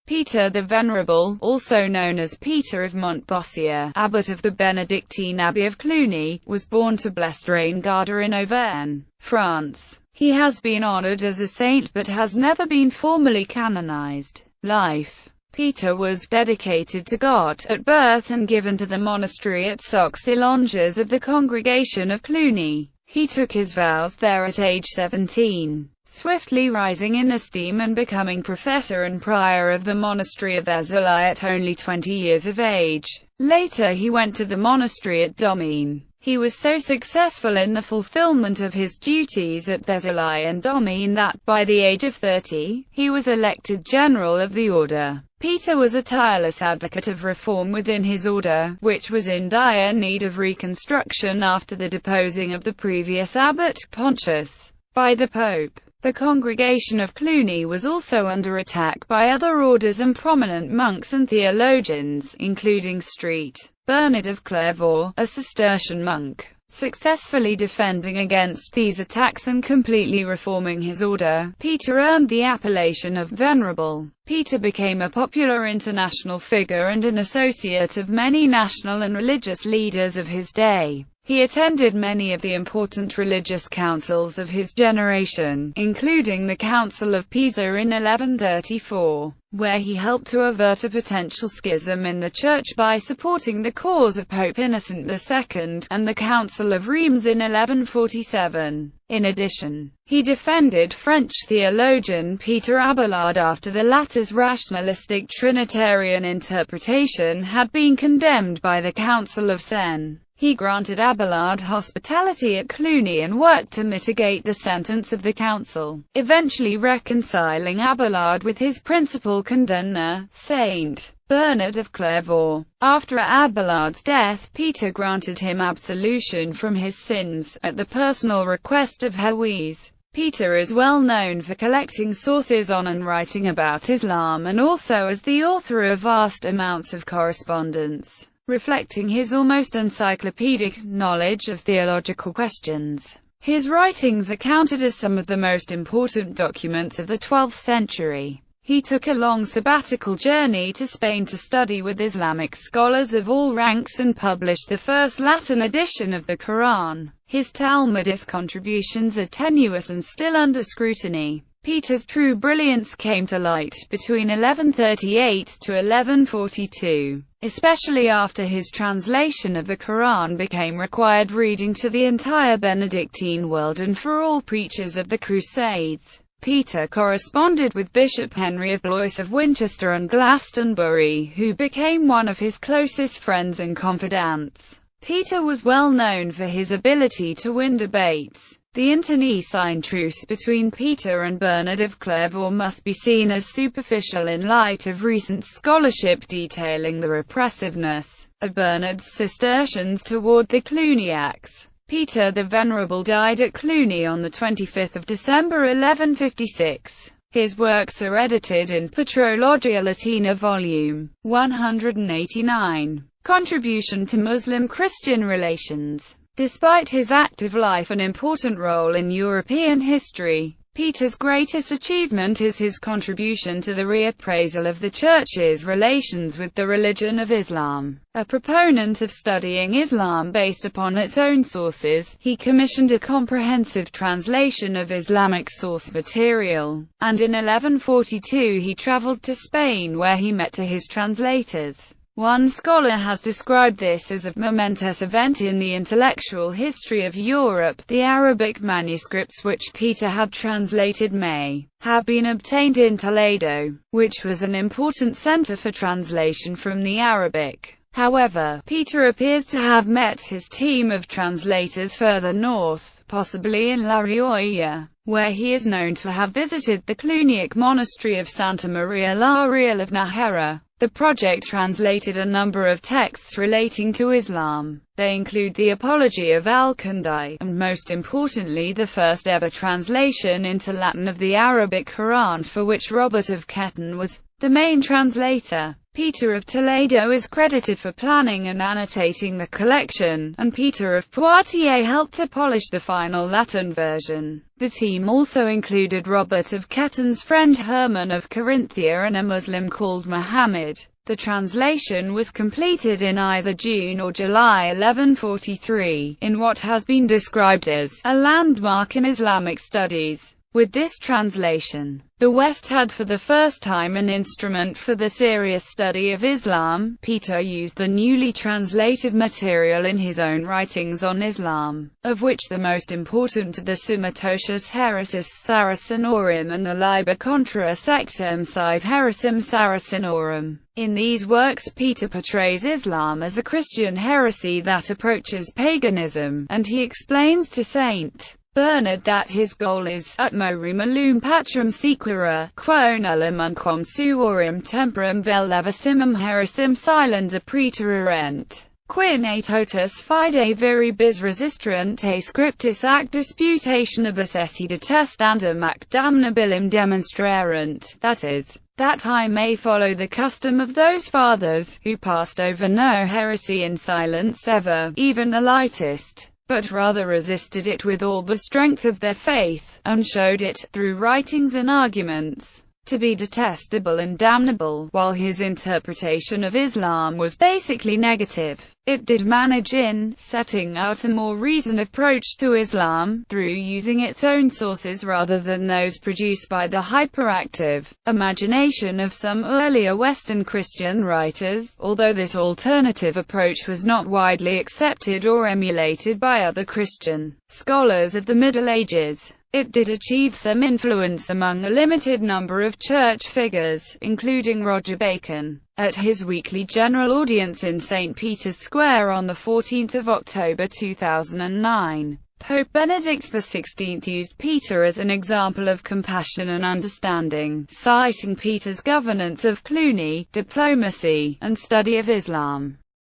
Peter the Venerable, also known as Peter of Montboissier, abbot of the Benedictine Abbey of Cluny, was born to blessed Raingarder in Auvergne, France. He has been honored as a saint but has never been formally canonized. Life. Peter was dedicated to God at birth and given to the monastery at Sox-Ilonges of the Congregation of Cluny. He took his vows there at age 17, swiftly rising in esteem and becoming professor and prior of the monastery of Vézelay at only 20 years of age. Later he went to the monastery at Domine. He was so successful in the fulfillment of his duties at Vézelay and Domine that, by the age of 30, he was elected general of the order. Peter was a tireless advocate of reform within his order, which was in dire need of reconstruction after the deposing of the previous abbot, Pontius, by the Pope. The Congregation of Cluny was also under attack by other orders and prominent monks and theologians, including St. Bernard of Clairvaux, a Cistercian monk. Successfully defending against these attacks and completely reforming his order, Peter earned the appellation of Venerable. Peter became a popular international figure and an associate of many national and religious leaders of his day. He attended many of the important religious councils of his generation, including the Council of Pisa in 1134, where he helped to avert a potential schism in the Church by supporting the cause of Pope Innocent II, and the Council of Reims in 1147. In addition, he defended French theologian Peter Abelard after the latter's rationalistic Trinitarian interpretation had been condemned by the Council of Sens. He granted Abelard hospitality at Cluny and worked to mitigate the sentence of the council, eventually reconciling Abelard with his principal condemner, Saint Bernard of Clairvaux. After Abelard's death, Peter granted him absolution from his sins, at the personal request of Heloise. Peter is well known for collecting sources on and writing about Islam, and also as the author of vast amounts of correspondence, reflecting his almost encyclopedic knowledge of theological questions. His writings are counted as some of the most important documents of the 12th century. He took a long sabbatical journey to Spain to study with Islamic scholars of all ranks and published the first Latin edition of the Quran. His Talmudist contributions are tenuous and still under scrutiny. Peter's true brilliance came to light between 1138 to 1142, especially after his translation of the Quran became required reading to the entire Benedictine world and for all preachers of the Crusades. Peter corresponded with Bishop Henry of Blois of Winchester and Glastonbury, who became one of his closest friends and confidants. Peter was well known for his ability to win debates. The internecine truce between Peter and Bernard of Clairvaux must be seen as superficial in light of recent scholarship detailing the repressiveness of Bernard's Cistercians toward the Cluniacs. Peter the Venerable died at Cluny on 25 December 1156. His works are edited in Patrologia Latina Volume 189. Contribution to Muslim-Christian Relations. Despite his active life and important role in European history, Peter's greatest achievement is his contribution to the reappraisal of the Church's relations with the religion of Islam. A proponent of studying Islam based upon its own sources, he commissioned a comprehensive translation of Islamic source material, and in 1142 he traveled to Spain where he met his translators. One scholar has described this as a momentous event in the intellectual history of Europe. The Arabic manuscripts which Peter had translated may have been obtained in Toledo, which was an important center for translation from the Arabic. However, Peter appears to have met his team of translators further north, possibly in La Rioja, where he is known to have visited the Cluniac monastery of Santa Maria la Real of Nájera. The project translated a number of texts relating to Islam. They include the Apology of Al-Kindi, and most importantly the first ever translation into Latin of the Arabic Quran, for which Robert of Ketton was the main translator. Peter of Toledo is credited for planning and annotating the collection, and Peter of Poitiers helped to polish the final Latin version. The team also included Robert of Ketton's friend Herman of Carinthia and a Muslim called Muhammad. The translation was completed in either June or July 1143, in what has been described as a landmark in Islamic studies. With this translation, the West had for the first time an instrument for the serious study of Islam. Peter used the newly translated material in his own writings on Islam, of which the most important are the Summa Totius Heresis Saracenorum and the Liber Contra Sectam Sive Heresim Saracenorum. In these works Peter portrays Islam as a Christian heresy that approaches paganism, and he explains to St. Bernard that his goal is, ut morimum patrum sequere, quo nullum unquam suorum temporum vel levissimum heresim silenda pretererent. Quine totus fide viribus resistrant a scriptis ac disputationibus esse detestandum ac damnabilim demonstrarent, that is, that I may follow the custom of those fathers, who passed over no heresy in silence ever, even the lightest, but rather resisted it with all the strength of their faith, and showed it, through writings and arguments, to be detestable and damnable. While his interpretation of Islam was basically negative, it did manage in setting out a more reasoned approach to Islam, through using its own sources rather than those produced by the hyperactive imagination of some earlier Western Christian writers. Although this alternative approach was not widely accepted or emulated by other Christian scholars of the Middle Ages, it did achieve some influence among a limited number of church figures, including Roger Bacon. At his weekly general audience in St. Peter's Square on 14 October 2009, Pope Benedict XVI used Peter as an example of compassion and understanding, citing Peter's governance of Cluny, diplomacy, and study of Islam.